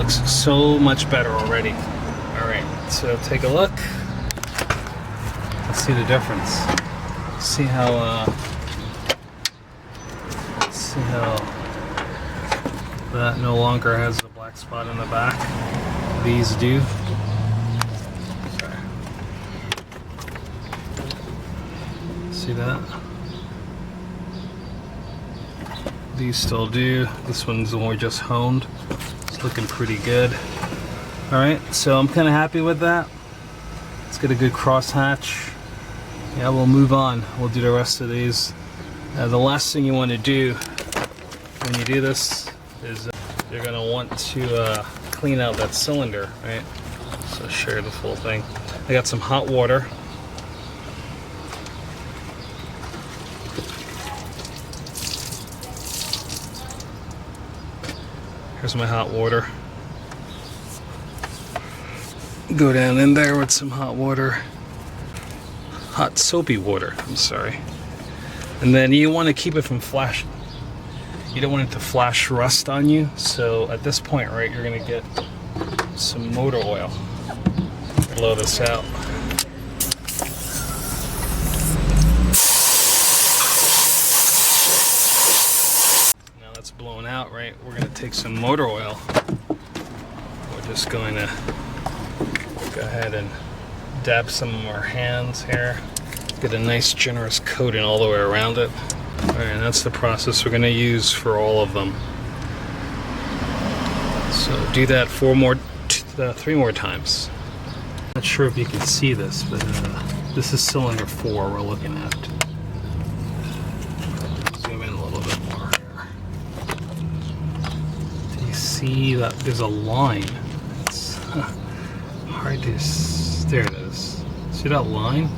looks so much better already. Alright, so take a look. Let's see the difference. See how that no longer has the black spot in the back. These do. Okay. See that? These still do. This one's more just honed. It's looking pretty good. Alright, so I'm kind of happy with that. Let's get a good crosshatch. Yeah, we'll move on. We'll do the rest of these. The last thing you want to do when you do this is you're going to want to clean out that cylinder, right? So share the full thing. I got some hot water. Here's my hot water. Go down in there with some hot water. Hot soapy water, I'm sorry. And then you want to keep it from flashing. You don't want it to flash rust on you. So at this point, right, you're going to get some motor oil. Blow this out. Now that's blown out, right? We're going to take some motor oil. We're just going to go ahead and dab some of our hands here. Get a nice generous coating all the way around it. Alright, and that's the process we're going to use for all of them. So do that 3 more times. Not sure if you can see this, but this is cylinder 4 we're looking at. Zoom in a little bit more here. Do you see that there's a line? It's hard to... There it is. See that line?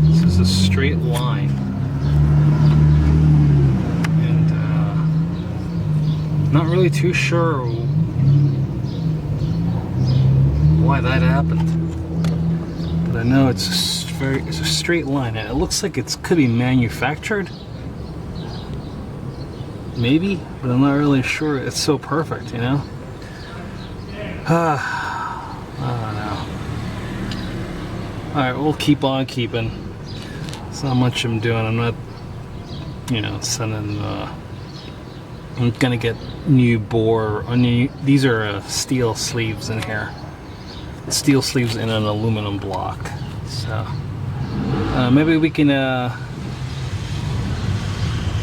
This is a straight line. And not really too sure why that happened. But I know it's a straight line, and it looks like it could be manufactured. Maybe, but I'm not really sure. It's so perfect, you know? I don't know. Alright, we'll keep on keeping. It's not much I'm doing. I'm not, you know, sending, I'm gonna get new bore, these are steel sleeves in here. Steel sleeves in an aluminum block. So, maybe we can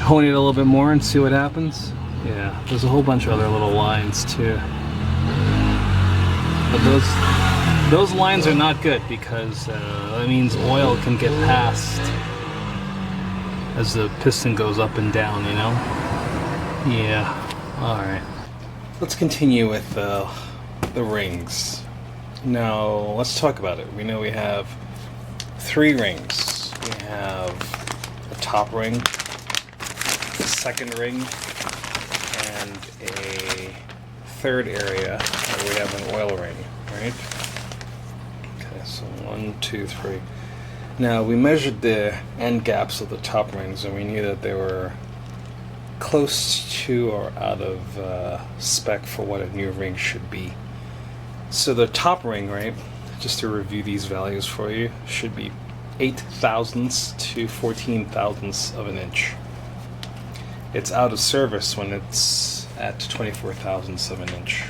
hone it a little bit more and see what happens. Yeah, there's a whole bunch of other little lines too. But those lines are not good because that means oil can get passed as the piston goes up and down, you know? Yeah, alright. Let's continue with the rings. Now, let's talk about it. We know we have 3 rings. We have a top ring, a second ring, and a third area where we have an oil ring, right? Okay, so 1, 2, 3. Now, we measured the end gaps of the top rings, and we knew that they were close to or out of spec for what a new ring should be. So the top ring, right, just to review these values for you, should be 8 thousandths to 14 thousandths of an inch. It's out of service when it's at 24 thousandths of an inch.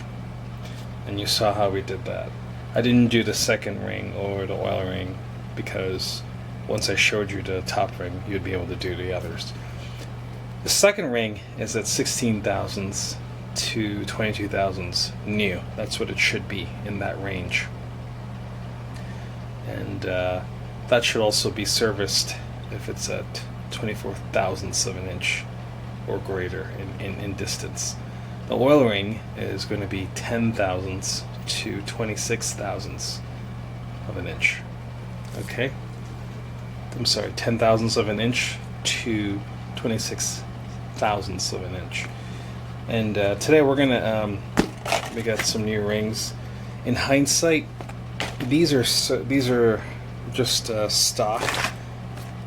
And you saw how we did that. I didn't do the second ring or the oil ring because once I showed you the top ring, you'd be able to do the others. The second ring is at 16 thousandths to 22 thousandths new. That's what it should be in that range. And that should also be serviced if it's at 24 thousandths of an inch or greater in distance. The oil ring is going to be 10 thousandths to 26 thousandths of an inch. Okay? I'm sorry, 10 thousandths of an inch to 26 thousandths of an inch. And today we're gonna we got some new rings. In hindsight, these are just stock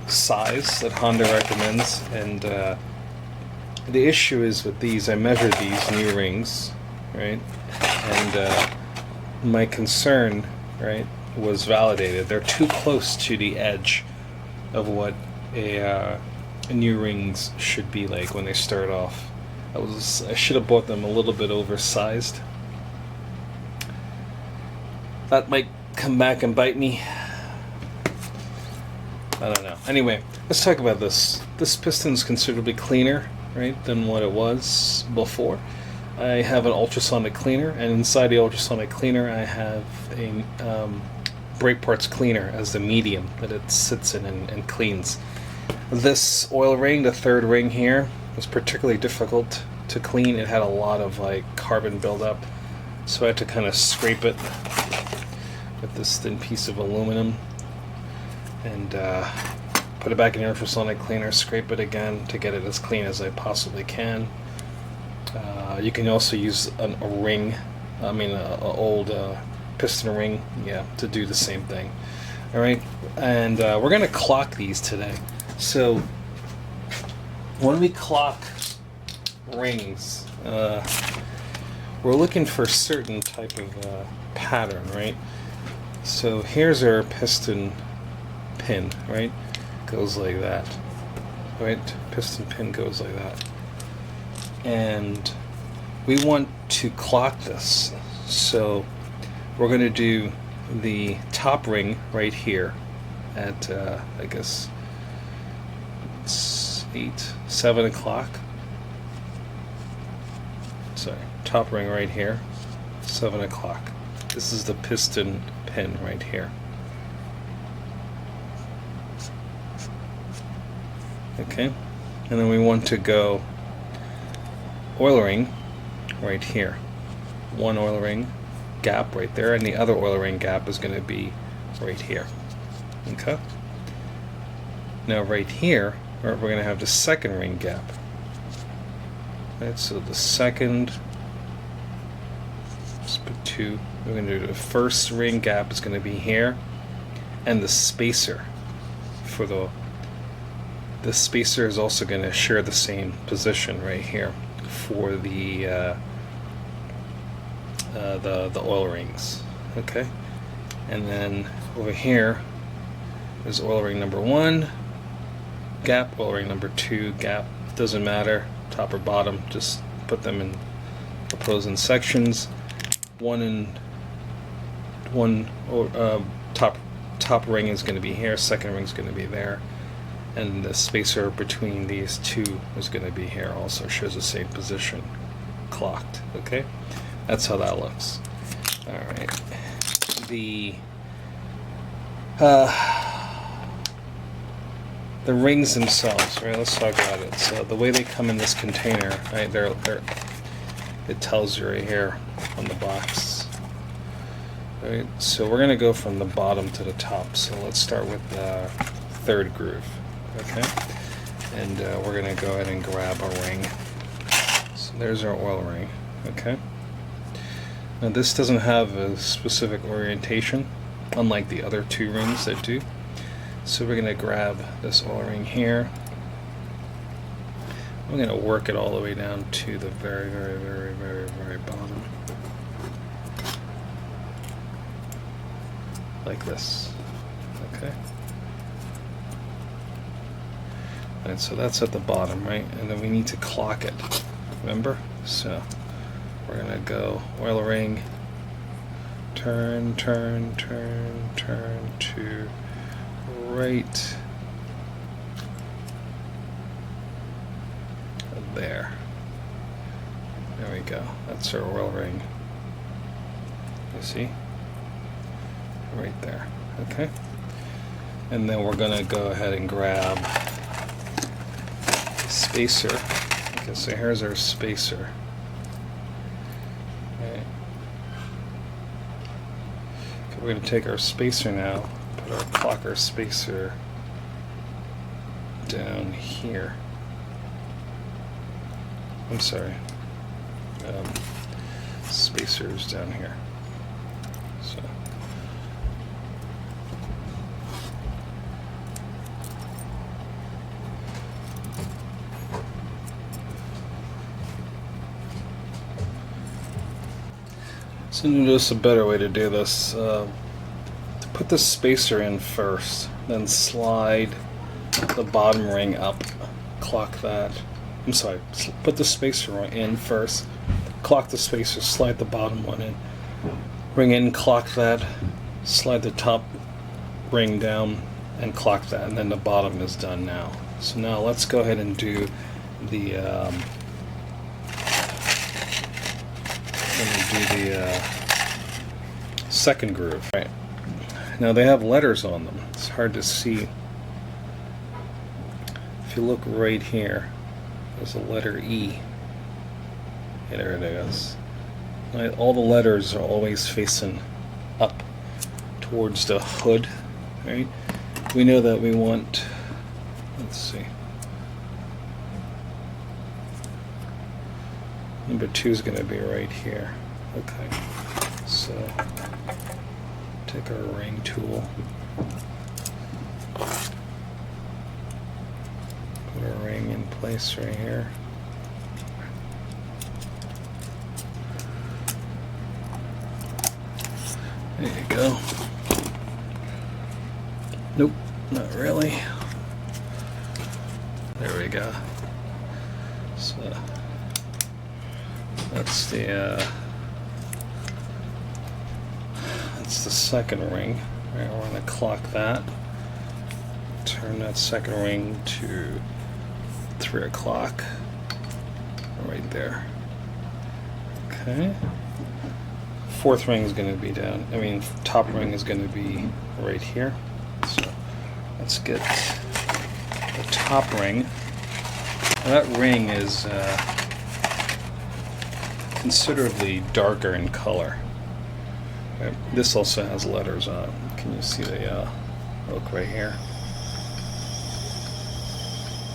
size that Honda recommends, and the issue is with these. I measured these new rings, right? And my concern, right, was validated. They're too close to the edge of what a new rings should be like when they start off. I should have bought them a little bit oversized. That might come back and bite me. I don't know. Anyway, let's talk about this. This piston's considerably cleaner, right, than what it was before. I have an ultrasonic cleaner, and inside the ultrasonic cleaner I have a brake parts cleaner as the medium that it sits in and cleans. This oil ring, the third ring here, was particularly difficult to clean. It had a lot of like carbon buildup, so I had to kind of scrape it with this thin piece of aluminum and put it back in the ultrasonic cleaner, scrape it again to get it as clean as I possibly can. You can also use a ring, an old piston ring, to do the same thing. Alright, and we're going to clock these today. So when we clock rings, we're looking for a certain type of pattern, right? So here's our piston pin, right? Goes like that, right? Piston pin goes like that. And we want to clock this. So we're going to do the top ring right here at, I guess, it's 7 o'clock. Sorry, top ring right here, 7 o'clock. This is the piston pin right here. Okay, and then we want to go oil ring right here. One oil ring gap right there, and the other oil ring gap is going to be right here. Okay. Now right here, we're going to have the second ring gap. Right, so the second, let's put 2. We're going to do the first ring gap is going to be here, and the spacer for the spacer is also going to share the same position right here for the oil rings. Okay, and then over here is oil ring number 1 gap, oil ring number 2 gap. Doesn't matter, top or bottom, just put them in opposing sections. Top ring is going to be here, second ring is going to be there, and the spacer between these two is going to be here. Also shows the same position, clocked. Okay, that's how that looks. All right, the rings themselves, right? Let's talk about it. So the way they come in this container, right? It tells you right here on the box. Right. So we're going to go from the bottom to the top. So let's start with the third groove. Okay. And we're going to go ahead and grab a ring. So there's our oil ring. Okay. Now this doesn't have a specific orientation, unlike the other 2 rings that do. So we're going to grab this oil ring here. I'm going to work it all the way down to the very, very, very, very, very bottom. Like this. Okay. And so that's at the bottom, right? And then we need to clock it. Remember? So we're going to go oil ring, turn, turn, turn, turn to right there. There we go. That's our oil ring. You see? Right there. Okay. And then we're going to go ahead and grab the spacer. Okay, so here's our spacer. Okay. We're going to take our spacer now, put our clocker spacer down here. I'm sorry. Spacers down here. So. So notice a better way to do this. Put the spacer in first, then slide the bottom ring up. Clock that. I'm sorry, put the spacer in first, clock the spacer, slide the bottom one in, ring in, clock that, slide the top ring down, and clock that, and then the bottom is done now. So now let's go ahead and do the second groove. Right. Now they have letters on them. It's hard to see. If you look right here, there's a letter E. Yeah, there it is. All the letters are always facing up towards the hood. Right? We know that we want, let's see, number 2 is going to be right here. Okay, so take our ring tool, put our ring in place right here. There you go. Nope, not really. There we go. So that's the second ring. All right, we're going to clock that. Turn that second ring to 3 o'clock. Right there. Okay. Fourth ring is going to be down. I mean, top ring is going to be right here. So let's get the top ring. Now that ring is considerably darker in color. Right. This also has letters on it. Can you see the look right here?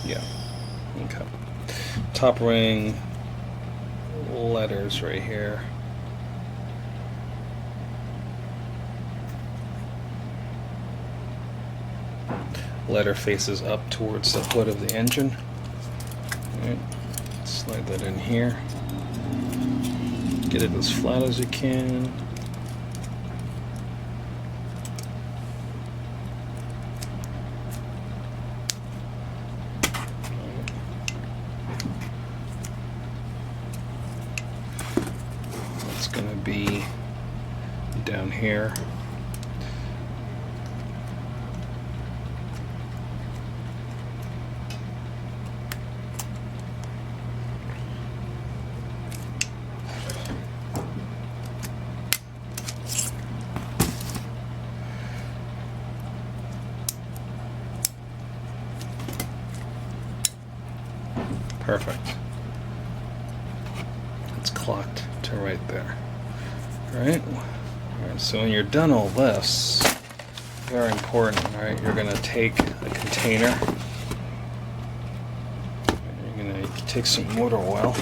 Yeah. Okay. Top ring, letters right here. Letter faces up towards the hood of the engine. Right. Slide that in here. Get it as flat as you can. It's going to be down here. Perfect. It's clocked to right there. Alright? Alright, so when you're done all this, very important, alright, you're going to take a container. You're going to take some motor oil.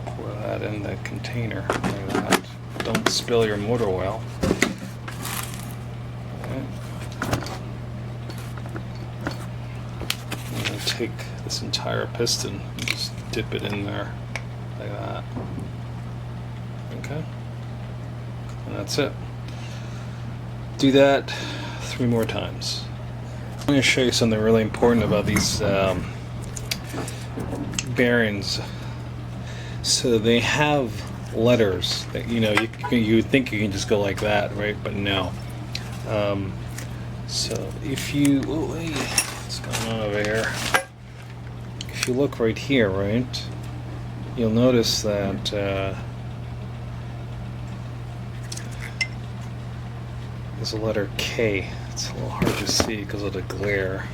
Pour that in the container like that. Don't spill your motor oil. Take this entire piston and just dip it in there like that. Okay, and that's it. Do that 3 more times. I'm going to show you something really important about these bearings. So they have letters that, you know, you would think you can just go like that, right? But no. So if you, what's going on over here? If you look right here, right, you'll notice that there's a letter K. It's a little hard to see because of the glare.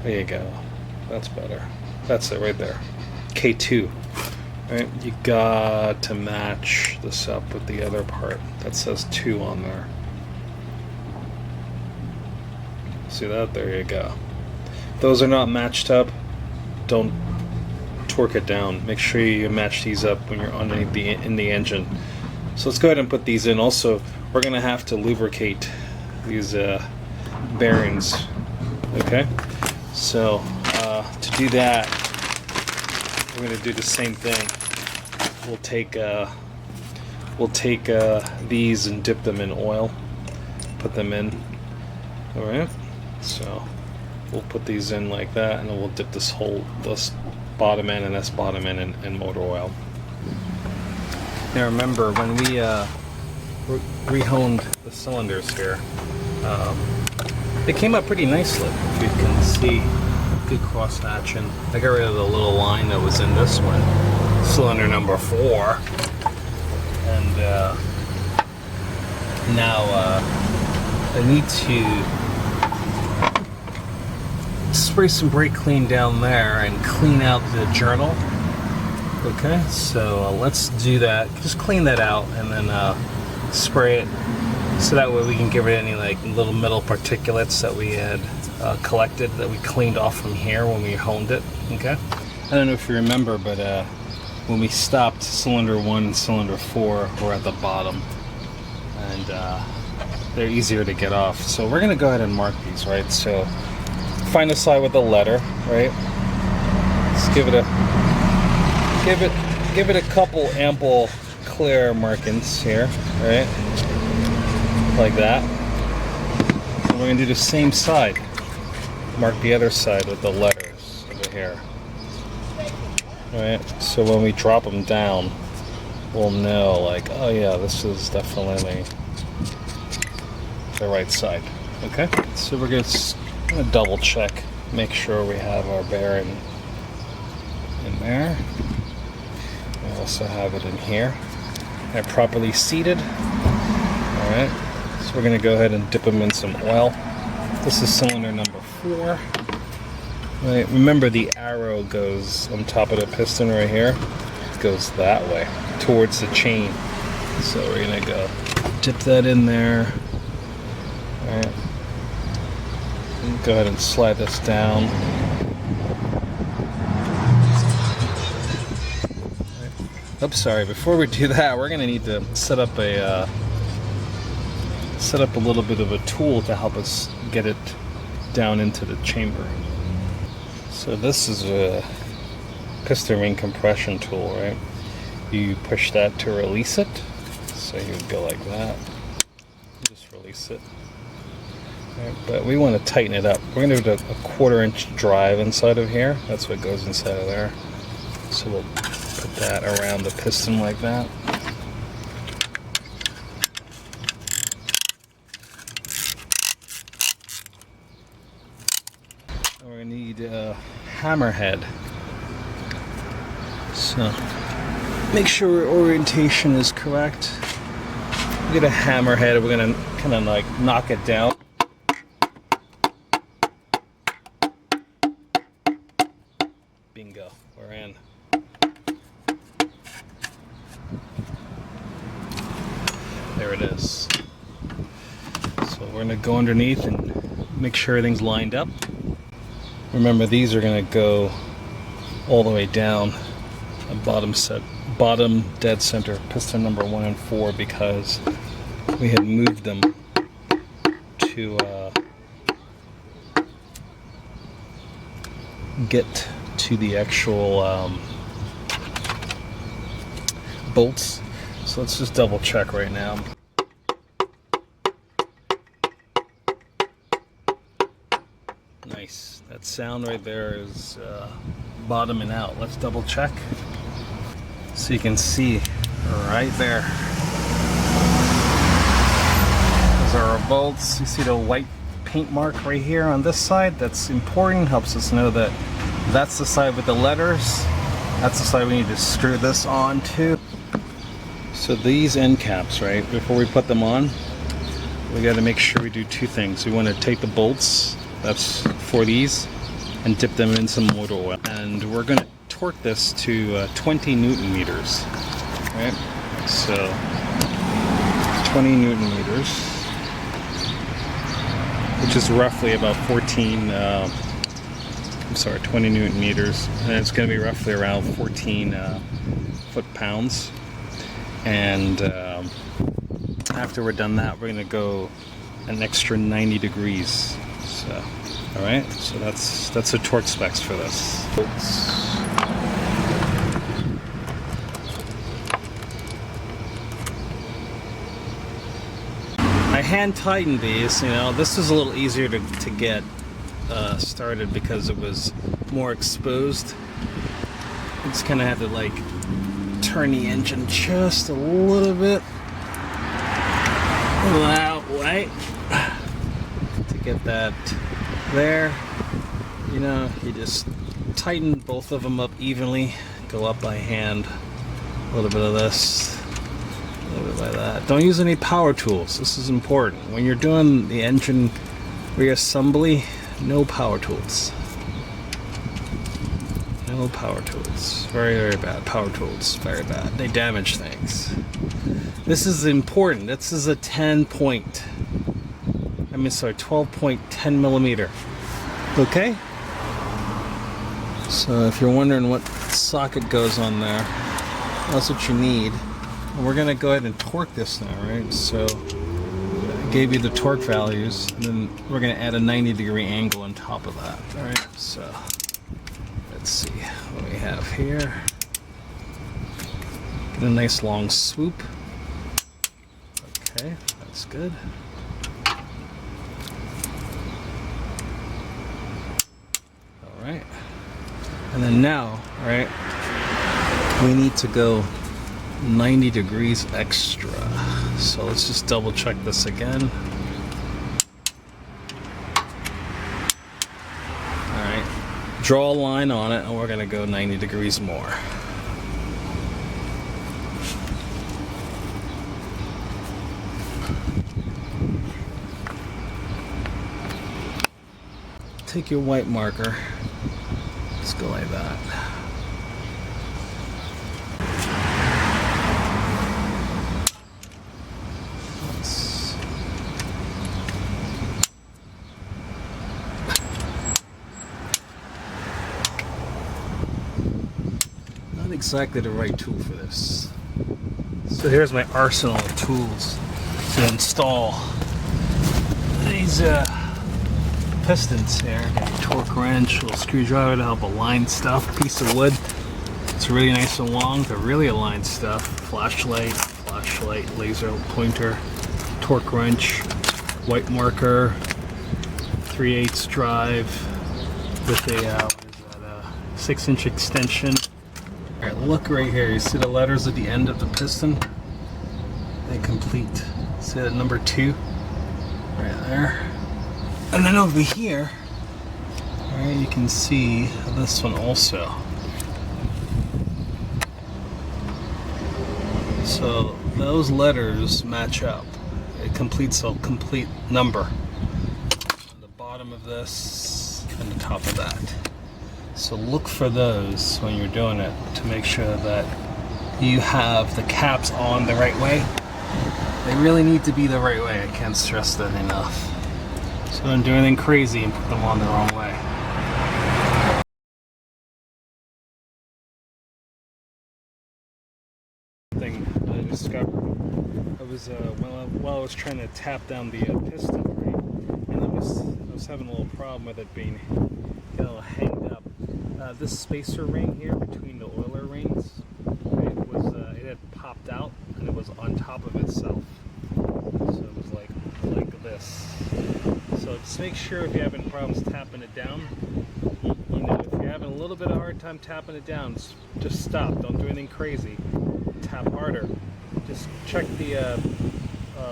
There you go. That's better. That's it right there. K2. Right? You got to match this up with the other part that says 2 on there. See that? There you go. Those are not matched up. Don't torque it down. Make sure you match these up when you're underneath in the engine. So let's go ahead and put these in. Also, we're going to have to lubricate these bearings. Okay? So to do that, we're going to do the same thing. we'll take these and dip them in oil, put them in. All right, so we'll put these in like that, and then we'll dip this bottom end and this bottom end in motor oil. Now remember, when we rehoned the cylinders here, they came up pretty nicely. If you can see, good cross hatching. I got rid of the little line that was in this one, cylinder number 4, and now I need to spray some brake clean down there and clean out the journal. Okay, so let's do that. Just clean that out and then spray it, so that way we can get rid of any like little metal particulates that we had collected, that we cleaned off from here when we honed it. Okay, I don't know if you remember, but when we stopped, cylinder 1 and cylinder 4 were at the bottom, and they're easier to get off. So we're gonna go ahead and mark these, right? So find the side with the letter, right? Let's give it a couple ample clear markings here, right? Like that. And we're gonna do the same side. Mark the other side with the letters over here. Right? So when we drop them down, we'll know, like, oh yeah, this is definitely the right side. Okay? So we're gonna double check, make sure we have our bearing in there. We also have it in here. They're properly seated. Alright, so we're going to go ahead and dip them in some oil. This is cylinder number 4. Right, remember the arrow goes on top of the piston right here. It goes that way, towards the chain. So we're going to go dip that in there. Alright. Go ahead and slide this down. Oops, sorry. Before we do that, we're going to need to set up a little bit of a tool to help us get it down into the chamber. So this is a piston ring compression tool, right? You push that to release it. So you would go like that. Just release it. Right, but we want to tighten it up. We're going to do a 1/4 inch drive inside of here. That's what goes inside of there. So we'll put that around the piston like that. And we're going to need a hammerhead. So make sure orientation is correct. We get a hammerhead. We're going to kind of like knock it down. Bingo, we're in. There it is. So we're going to go underneath and make sure everything's lined up. Remember, these are going to go all the way down the bottom dead center, piston number 1 and 4, because we had moved them to get to the actual bolts. So let's just double check right now. Nice. That sound right there is bottoming out. Let's double check. So you can see right there. Those are our bolts. You see the white paint mark right here on this side? That's important. Helps us know that that's the side with the letters. That's the side we need to screw this on to. So these end caps, right, before we put them on, we got to make sure we do 2 things. We want to take the bolts, that's for these, and dip them in some motor oil. And we're going to torque this to 20 Newton meters, right? So 20 Newton meters, which is roughly about 20 Newton meters, and it's going to be roughly around 14 foot-pounds. And after we're done that, we're going to go an extra 90 degrees. So, all right. So that's the torque specs for this. hand tightened these. You know, this was a little easier to get started because it was more exposed. I just kind of had to like turn the engine just a little bit that way to get that there. You know, you just tighten both of them up evenly, go up by hand, a little bit of this, a little bit like that. Don't use any power tools. This is important when you're doing the engine reassembly. No power tools. No power tools. Very, very bad. Power tools, very bad. They damage things. This is important. This is a 12.10 millimeter. Okay? So if you're wondering what socket goes on there, that's what you need. And we're gonna go ahead and torque this now, right? So I gave you the torque values, and then we're gonna add a 90-degree angle on top of that. All right, so let's see what we have here. Get a nice long swoop. Okay, that's good. All right, and then now, all right, we need to go 90 degrees extra. So let's just double check this again. All right, draw a line on it, and we're gonna go 90 degrees more. Take your white marker. Let's go like that. Not exactly the right tool for this. So here's my arsenal of tools to install these pistons here. Got a torque wrench, a little screwdriver to help align stuff, piece of wood. It's really nice and long to really align stuff. Flashlight, laser pointer, torque wrench, white marker, 3/8 drive with a 6-inch extension. All right, look right here. You see the letters at the end of the piston? They complete. See that number 2 right there? And then over here, all right, you can see this one also. So those letters match up. It completes a complete number. On the bottom of this and the top of that. So look for those when you're doing it to make sure that you have the caps on the right way. They really need to be the right way. I can't stress that enough. So don't do anything crazy and put them on the wrong way. Thing I discovered. I was while I was trying to tap down the piston, right, and I was having a little problem with it being, you know, hanged up. This spacer ring here between the oiler rings, it had popped out and it was on top of itself. So it was like this. So just make sure if you're having problems tapping it down, you know, if you're having a little bit of a hard time tapping it down, just stop. Don't do anything crazy. Tap harder. Just check the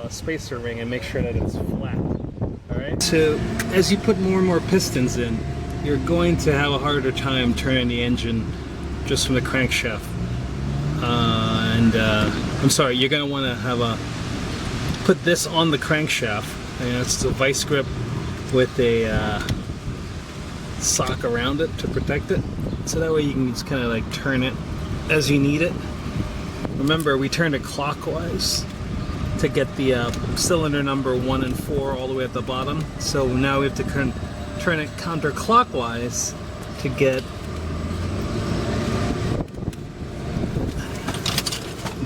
spacer ring and make sure that it's flat. All right. So as you put more and more pistons in, you're going to have a harder time turning the engine just from the crankshaft. I'm sorry, you're going to want to put this on the crankshaft. And it's a vice grip with a sock around it to protect it. So that way you can just kind of like turn it as you need it. Remember, we turned it clockwise to get the cylinder number 1 and 4 all the way at the bottom. So now we have to turn it counterclockwise to get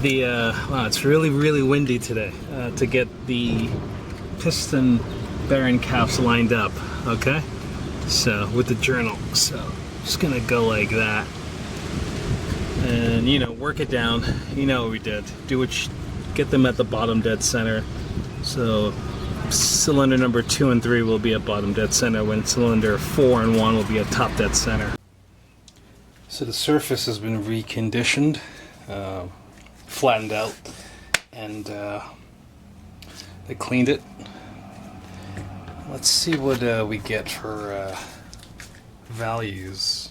the wow, it's really windy today, to get the piston bearing caps lined up. Okay, so with the journal, so just gonna go like that, and you know, work it down. You know what we did. Get them at the bottom dead center. So cylinder number 2 and 3 will be at bottom dead center, when cylinder 4 and 1 will be at top dead center. So the surface has been reconditioned, flattened out, and they cleaned it. Let's see what we get for values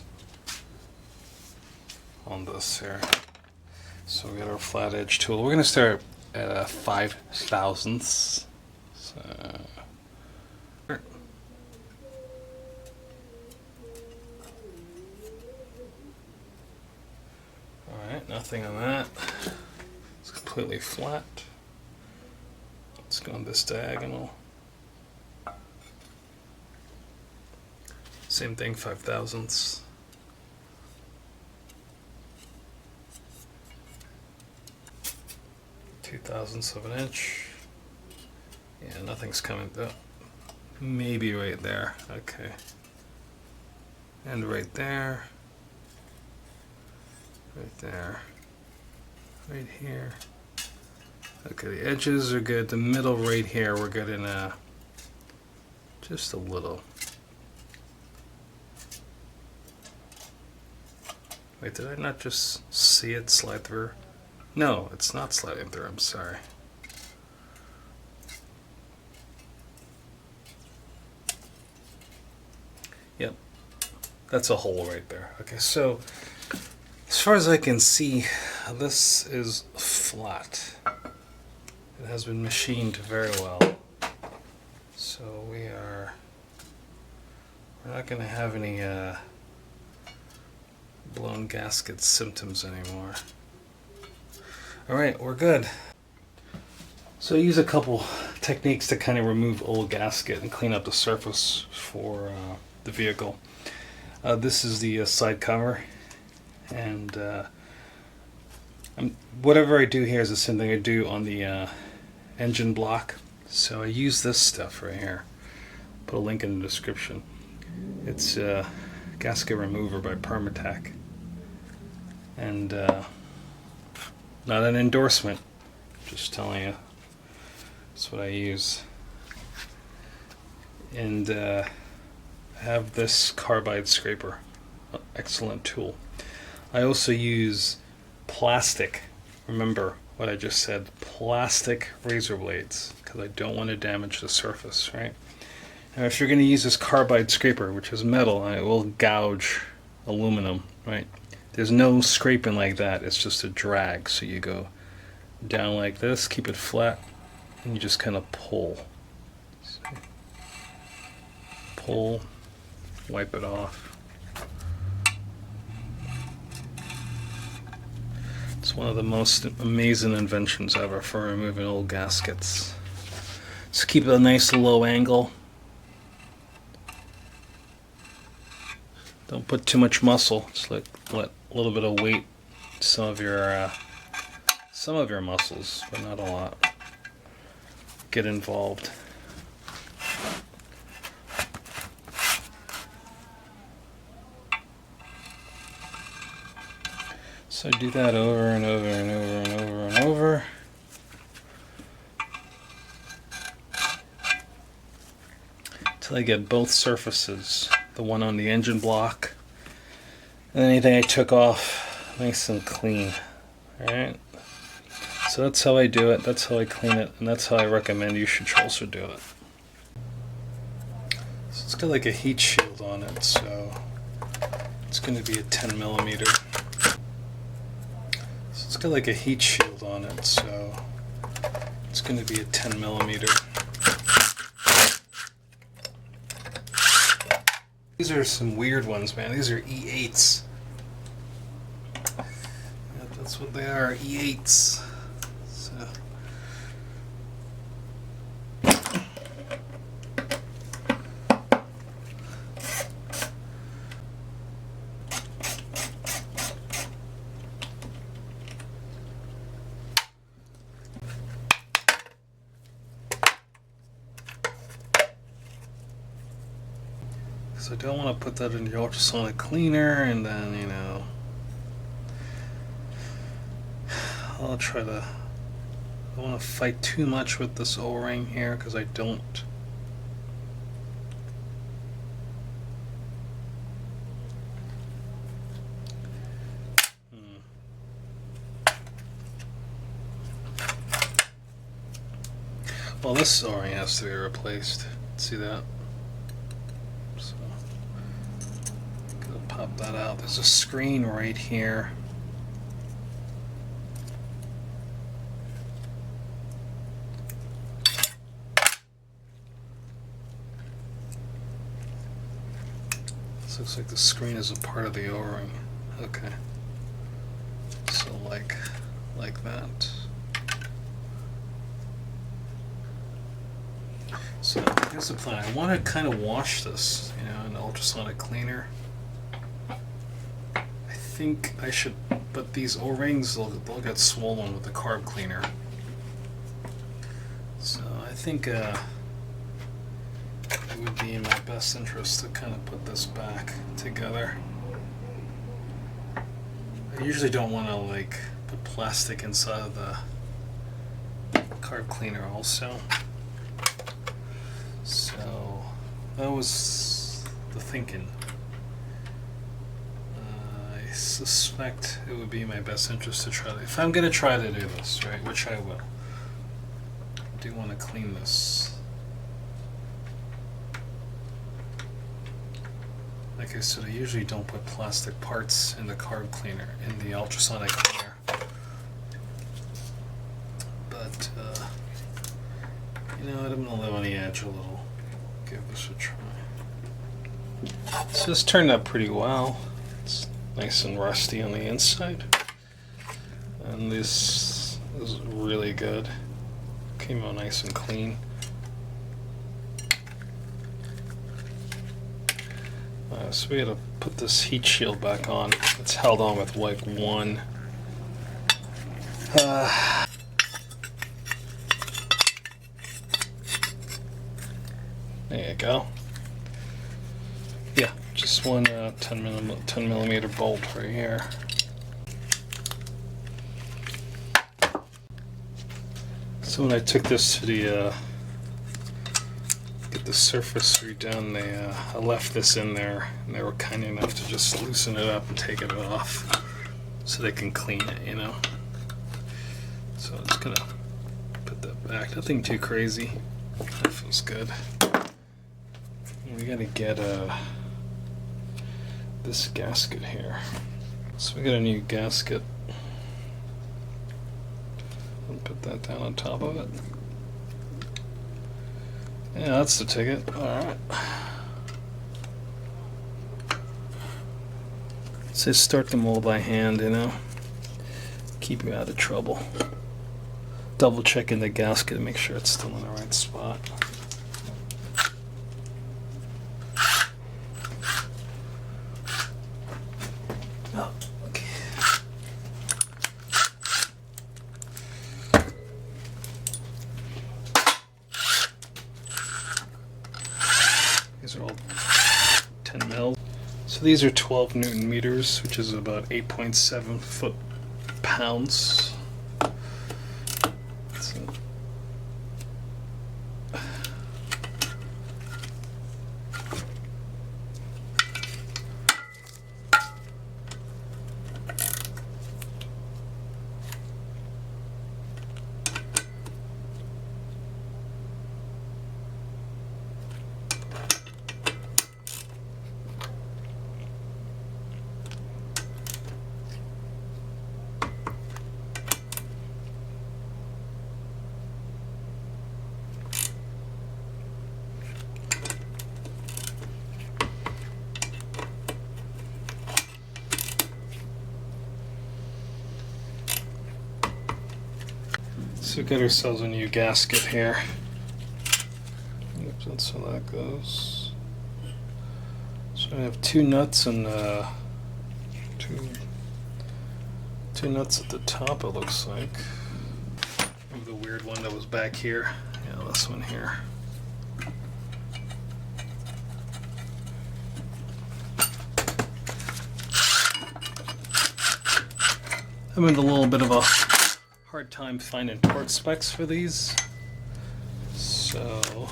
on this here. So we got our flat edge tool. We're going to start at 5 thousandths. So, alright, nothing on that. It's completely flat. Let's go on this diagonal. Same thing, 5 thousandths. Two thousandths of an inch. Yeah, nothing's coming up. Maybe right there. Okay. And right there. Right there. Right here. Okay, the edges are good. The middle right here, we're getting just a little. Wait, did I not just see it slide through? No, it's not sliding through, I'm sorry. Yep, that's a hole right there. Okay, so as far as I can see, this is flat. It has been machined very well. So we're not going to have any blown gasket symptoms anymore. Alright, we're good. So I use a couple techniques to kind of remove old gasket and clean up the surface for the vehicle. This is the side cover, and whatever I do here is the same thing I do on the engine block. So I use this stuff right here. Put a link in the description. It's gasket remover by VTEC, and not an endorsement, just telling you that's what I use. And I have this carbide scraper, excellent tool. I also use plastic, remember what I just said, plastic razor blades, because I don't want to damage the surface, right? Now if you're going to use this carbide scraper, which is metal, it will gouge aluminum, right? There's no scraping like that, it's just a drag. So you go down like this, keep it flat, and you just kind of pull. So pull, wipe it off. It's one of the most amazing inventions ever for removing old gaskets. Just keep it a nice low angle. Don't put too much muscle. Just let a little bit of weight, some of your muscles, but not a lot, get involved. So I do that over and over and over and over and over. Till I get both surfaces, the one on the engine block and anything I took off, nice and clean. Alright? So that's how I do it, that's how I clean it, and that's how I recommend you should also do it. So it's got like a heat shield on it, so it's going to be a 10 millimeter. So it's got like a heat shield on it, so it's going to be a 10 millimeter. These are some weird ones, man. These are E8s. Yeah, that's what they are, E8s. So. So I don't want to put that in the ultrasonic cleaner and then, you know, don't want to fight too much with this O-ring here because I don't. Well, this O-ring has to be replaced. See that? So, gonna pop that out. There's a screen right here. This looks like the screen is a part of the O-ring. Okay. So like that. So here's the plan. I want to kind of wash this, you know, in ultrasonic cleaner. I think I should, but these O-rings, they'll get swollen with the carb cleaner. So I think it would be in my best interest to kind of put this back together. I usually don't want to like put plastic inside of the carb cleaner also. So that was the thinking. I suspect it would be in my best interest to try to, if I'm going to try to do this, right, which I will, I do want to clean this. Like I said, I usually don't put plastic parts in the carb cleaner, in the ultrasonic cleaner. But, you know what, I'm going to live on the edge a little. Give this a try. So this turned out pretty well. It's nice and rusty on the inside. And this is really good. Came out nice and clean. So we gotta put this heat shield back on. It's held on with like one. There you go. Yeah, just one 10 millimeter bolt right here. So when I took this to the get the surface redone, I left this in there, and they were kind enough to just loosen it up and take it off so they can clean it, you know. So I'm just gonna put that back. Nothing too crazy. That feels good. We gotta get this gasket here. So we got a new gasket. I'll put that down on top of it. Yeah, that's the ticket. Alright. So start the mold by hand, you know. Keep you out of trouble. Double checking the gasket to make sure it's still in the right spot. Oh, okay. These are all 10 mil. So these are 12 Newton meters, which is about 8.7 foot-pounds. So we got ourselves a new gasket here. Oops, that's how that goes. So I have two nuts and two nuts at the top, it looks like. Maybe the weird one that was back here. Yeah, this one here. I'm in a little bit of a hard time finding torque specs for these, so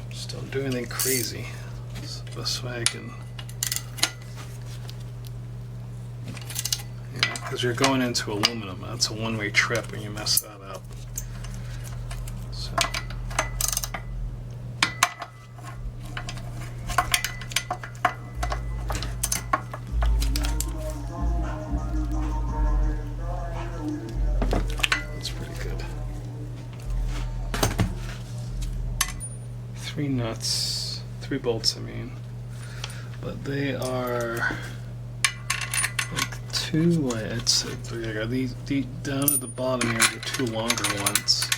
just don't do anything crazy. So this way I can, because you're going into aluminum. That's a one-way trip when you mess that up. So. That's pretty good. 3 nuts, 3 bolts, I mean, but they are like 2. It's I got these down at the bottom here. The 2 longer ones,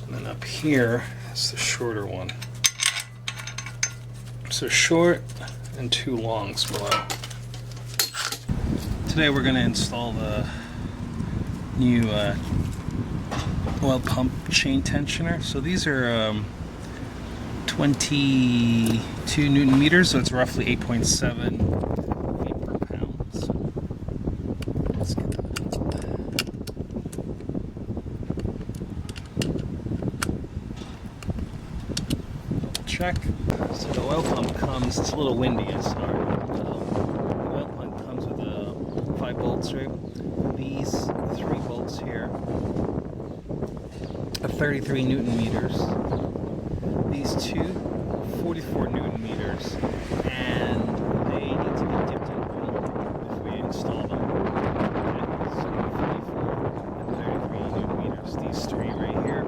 and then up here is the shorter one. So short and 2 longs below. Today we're going to install the new oil pump chain tensioner. So these are 22 Newton meters, so it's roughly 8.7 feet per pound. So let's get that. Double check. So the oil pump comes, it's a little windy, I'm sorry. The oil pump comes with 5 bolts, right? These 3 bolts here are 33 Newton meters. These 2, 44 Newton meters, and they need to be dipped in oil if we install them. Okay, so 44 and 33 Newton meters. These 3 right here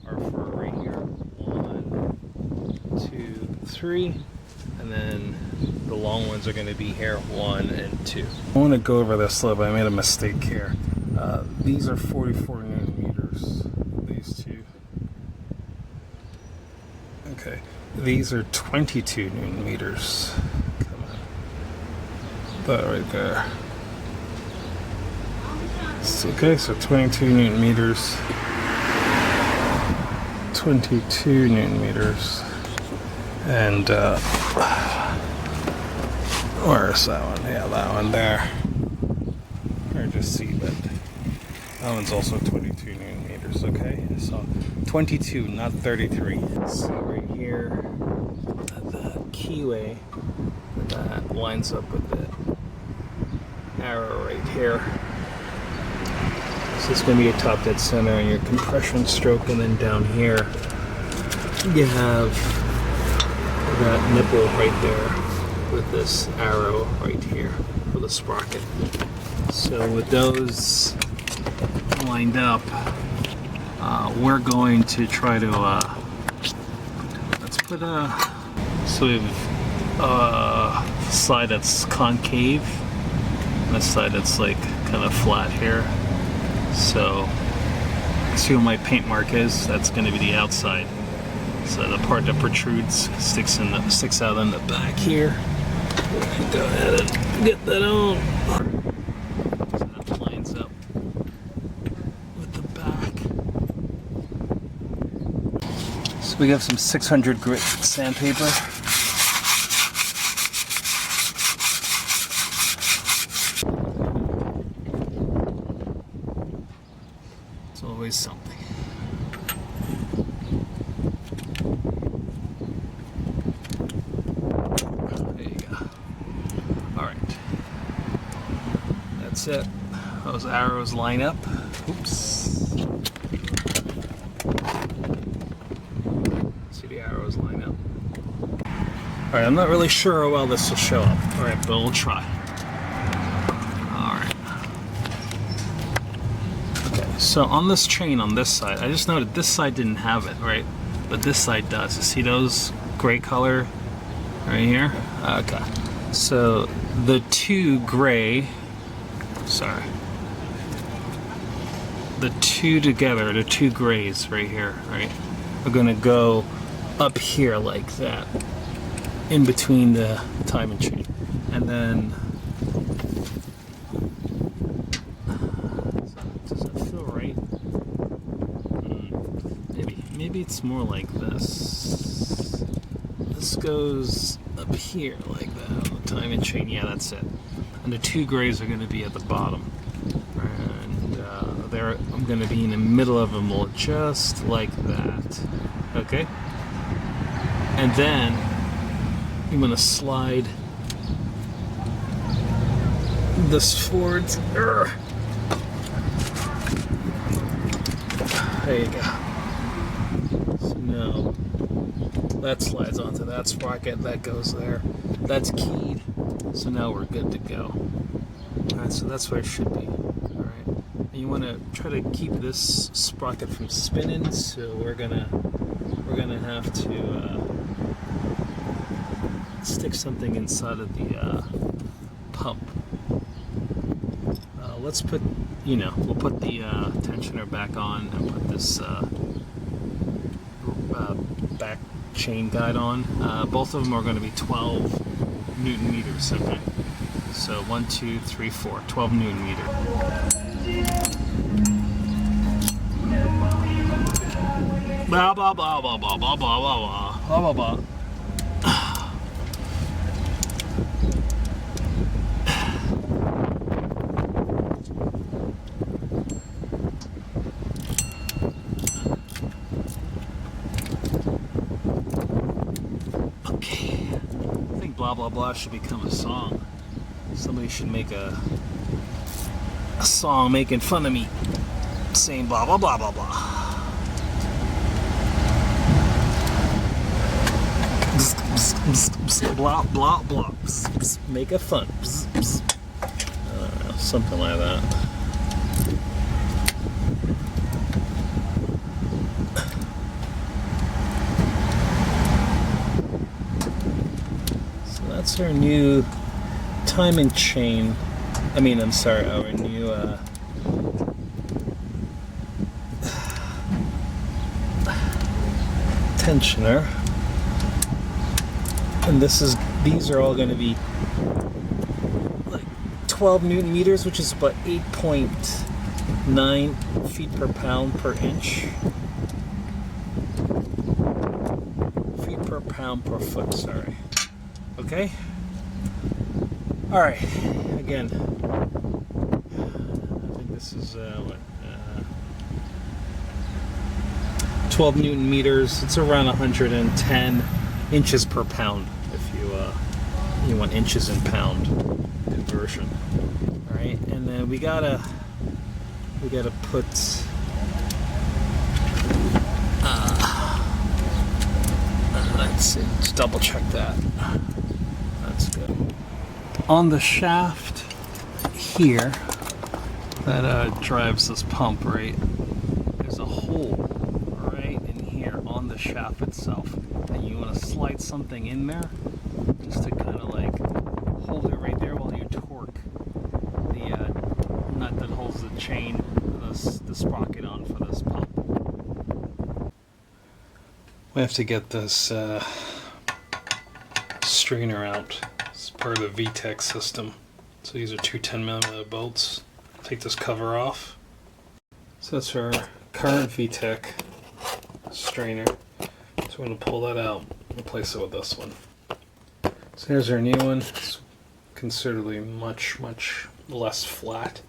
are for right here. 1, 2, 3, and then the long ones are going to be here, 1 and 2. I want to go over this a little bit. I made a mistake here. These are 44 Newton meters. These 2. Okay. These are 22 Newton meters. Come on. That right there. Okay, so 22 Newton meters. 22 Newton meters. And, where's that one? Yeah, that one there. Hard to see, but that one's also 22 Newton meters, okay? So 22, not 33. So right here, the keyway, that lines up with the arrow right here. So it's going to be a top dead center and your compression stroke, and then down here you have that nipple right there with this arrow right here for the sprocket. So with those lined up, we're going to try to let's put so we have a side that's concave and a side that's like kind of flat here. So see what my paint mark is. That's going to be the outside. So the part that protrudes sticks out in the back here. Go ahead and get that on. So that lines up with the back. So we have some 600 grit sandpaper. It's always something. That's it. Those arrows line up. Oops. See the arrows line up. Alright, I'm not really sure how well this will show up. Alright, but we'll try. Alright. Okay, so on this chain on this side, I just noted this side didn't have it, right? But this side does. You see those gray color right here? Okay. So the 2 gray, sorry, the 2 together, the 2 grays right here, right, are going to go up here like that, in between the timing chain. And then, does that feel right? Maybe it's more like this. This goes up here like that on the timing chain. Yeah, that's it. And the 2 grays are going to be at the bottom. there, I'm going to be in the middle of a mold, just like that. Okay? And then I'm going to slide this forward. There you go. So now that slides onto that sprocket, that goes there. That's keyed. So now we're good to go. Alright, so that's where it should be. Alright. And you want to try to keep this sprocket from spinning, so we're gonna have to stick something inside of the pump. Let's put, we'll put the tensioner back on and put this back chain guide on. Both of them are going to be 12 Newton meters, okay? So 1, 2, 3, 4, 12 Newton meter. Blah, blah, blah, blah, blah, blah, blah, blah, blah, blah, blah. Blah blah blah should become a song. Somebody should make a song making fun of me saying blah blah blah blah blah. Blah blah blah. Make it fun. I don't know, something like that. That's our new timing chain. Our new tensioner. And these are all going to be like 12 Newton meters, which is about 8.9 feet per pound per inch. Feet per pound per foot, sorry. Okay. All right. Again, I think this is 12 Newton meters. It's around 110 inches per pound if you want inches in pound conversion. All right, and then we gotta put. Let's see. Just double check that. That's good. On the shaft here that drives this pump, right? There's a hole right in here on the shaft itself, and you want to slide something in there just to kind of like hold it right there while you torque the nut that holds the chain, the sprocket on for this pump. We have to get this strainer out. It's part of the VTEC system. So these are two 10mm bolts. Take this cover off. So that's our current VTEC strainer. So we're going to pull that out and replace it with this one. So here's our new one. It's considerably much less flat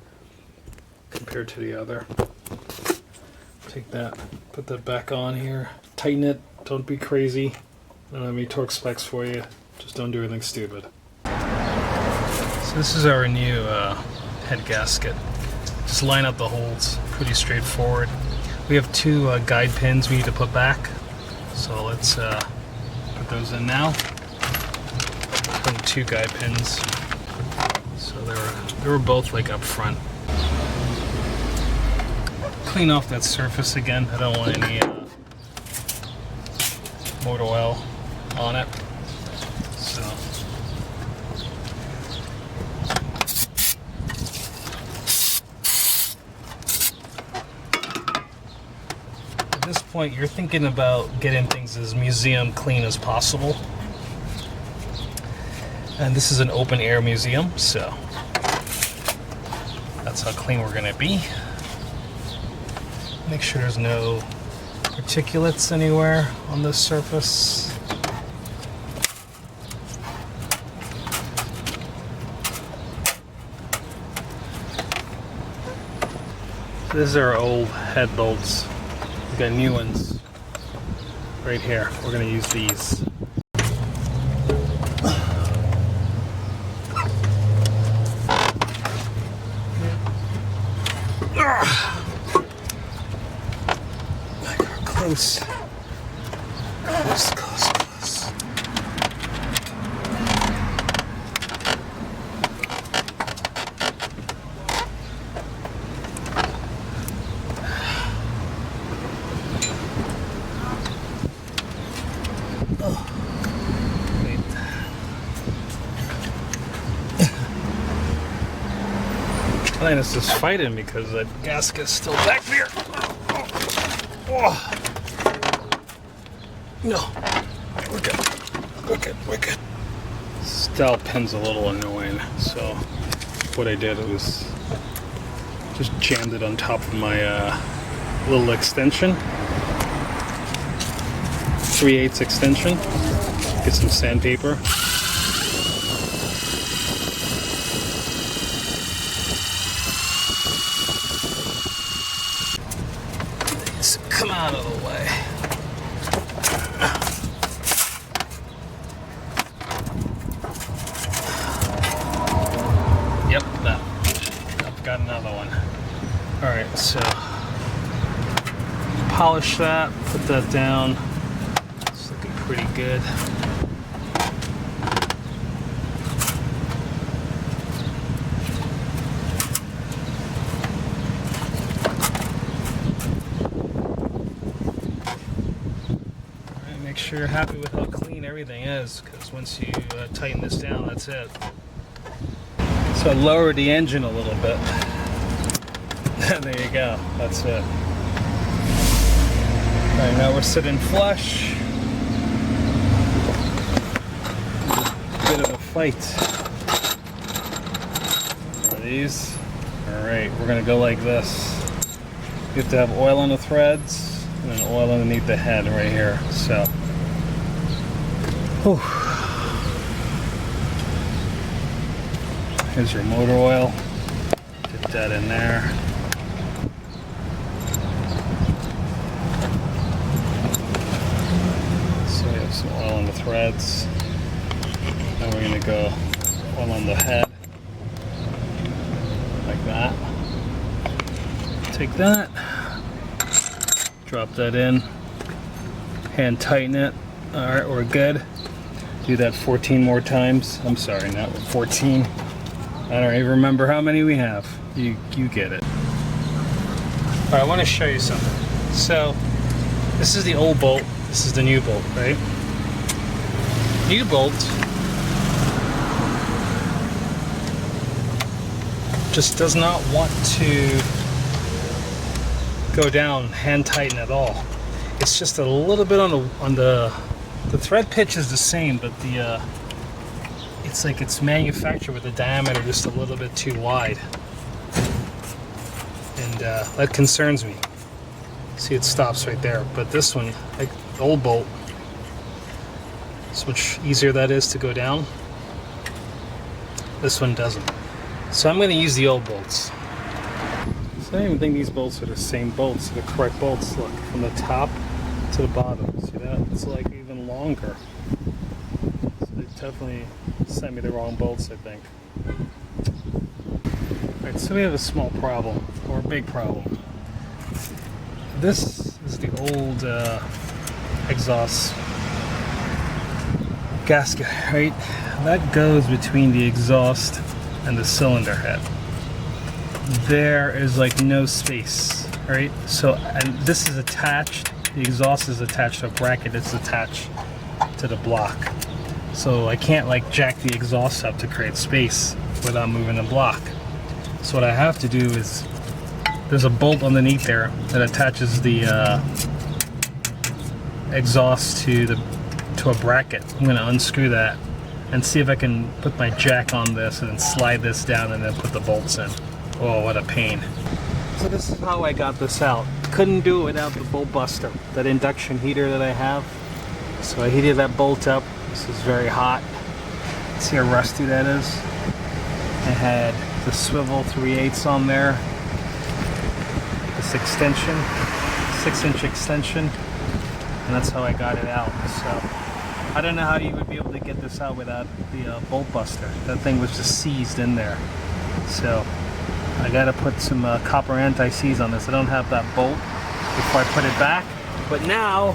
compared to the other. Take that, put that back on here, tighten it. Don't be crazy. I don't have any torque specs for you. Just don't do anything stupid. So this is our new head gasket. Just line up the holes. Pretty straightforward. We have two guide pins we need to put back. So let's put those in now. Put two guide pins. So they were both like up front. Clean off that surface again. I don't want any motor oil on it. So at this point you're thinking about getting things as museum clean as possible. And this is an open air museum, so that's how clean we're gonna be. Make sure there's no particulates anywhere on this surface. These are old head bolts. We got new ones right here. We're gonna use these. Close. Close, close, close. Oh. Wait. Linus is fighting because that gasket's still back there. Oh. No, we're good. We're good. We're good. Style pin's a little annoying, so what I did was just jammed it on top of my little extension, 3/8 extension. Get some sandpaper. These come out of the way. Yep, that. I've got another one. Alright, so polish that, put that down. It's looking pretty good. Alright, make sure you're happy with how clean everything is, because once you tighten this down, that's it. So lower the engine a little bit. There you go. That's it. Alright, now we're sitting flush. Bit of a fight. Are these? Alright, we're gonna go like this. You have to have oil on the threads and then oil underneath the head right here. So whew. Here's your motor oil. Get that in there. So we have some oil on the threads. Now we're going to go oil on the head. Like that. Take that. Drop that in. Hand tighten it. Alright, we're good. Do that 14 more times. I'm sorry, not 14. I don't even remember how many we have. You get it. All right, I want to show you something. So, this is the old bolt. This is the new bolt, right? New bolt just does not want to go down hand tighten at all. It's just a little bit on the thread pitch is the same, but the it's like it's manufactured with the diameter just a little bit too wide, and that concerns me. See, it stops right there, but this one, like the old bolt, so much easier that is to go down. This one doesn't. So I'm going to use the old bolts. So I don't even think these bolts are the same bolts, the correct bolts. Look, from the top to the bottom. See that? It's like even longer. So they definitely sent me the wrong bolts, I think. Alright, so we have a small problem, or a big problem. This is the old exhaust gasket, right? That goes between the exhaust and the cylinder head. There is like no space, right? So, and this is attached, the exhaust is attached to a bracket that's attached to the block. So I can't like jack the exhaust up to create space without moving the block. So what I have to do is, there's a bolt underneath there that attaches the exhaust to a bracket. I'm going to unscrew that and see if I can put my jack on this and then slide this down and then put the bolts in. Oh, what a pain. So this is how I got this out. Couldn't do it without the bolt buster, that induction heater that I have. So I heated that bolt up. This is very hot. See how rusty that is? I had the swivel 3/8 on there. this extension, 6-inch extension, and that's how I got it out. So I don't know how you would be able to get this out without the bolt buster. That thing was just seized in there. So I gotta put some copper anti-seize on this. I don't have that bolt before I put it back. But now,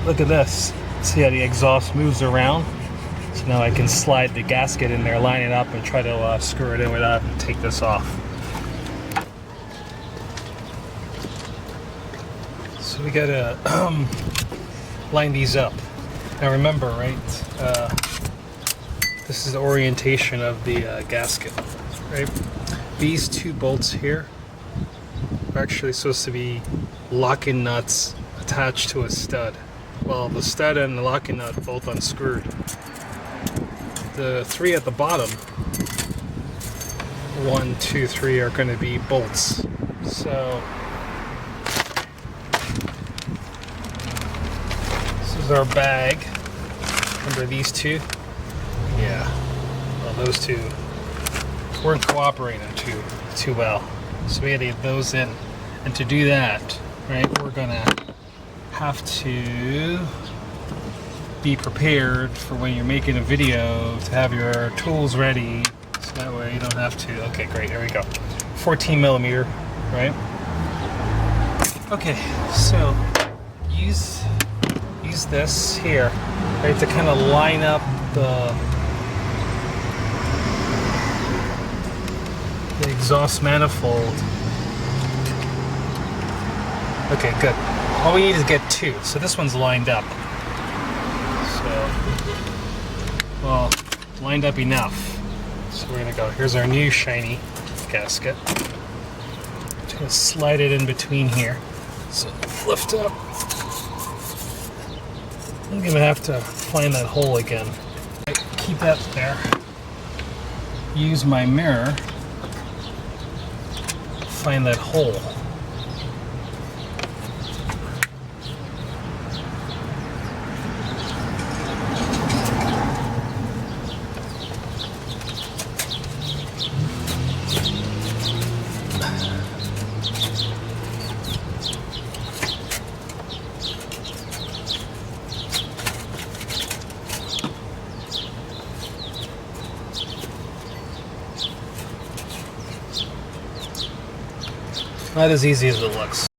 look at this. See how the exhaust moves around? So now I can slide the gasket in there, line it up, and try to screw it in without having to take this off. So we gotta line these up. Now remember, right? This is the orientation of the gasket, right? These two bolts here are actually supposed to be locking nuts attached to a stud. Well, the stud and the locking nut both unscrewed. The three at the bottom, 1, 2, 3, are going to be bolts. So this is our bag. Remember these two? Yeah. Well, those two weren't cooperating too well. So we had to get those in. And to do that, right, we're gonna have to be prepared for when you're making a video to have your tools ready, so that way you don't have to. Okay, great, there we go. 14 millimeter, right? Okay, so use this here, right, to kind of line up the exhaust manifold. Okay, good. All we need is get two. So this one's lined up. So, well, lined up enough. So we're gonna go. Here's our new shiny gasket. Just gonna slide it in between here. So lift up. I'm gonna have to find that hole again. Keep that there. Use my mirror. Find that hole. Not as easy as it looks.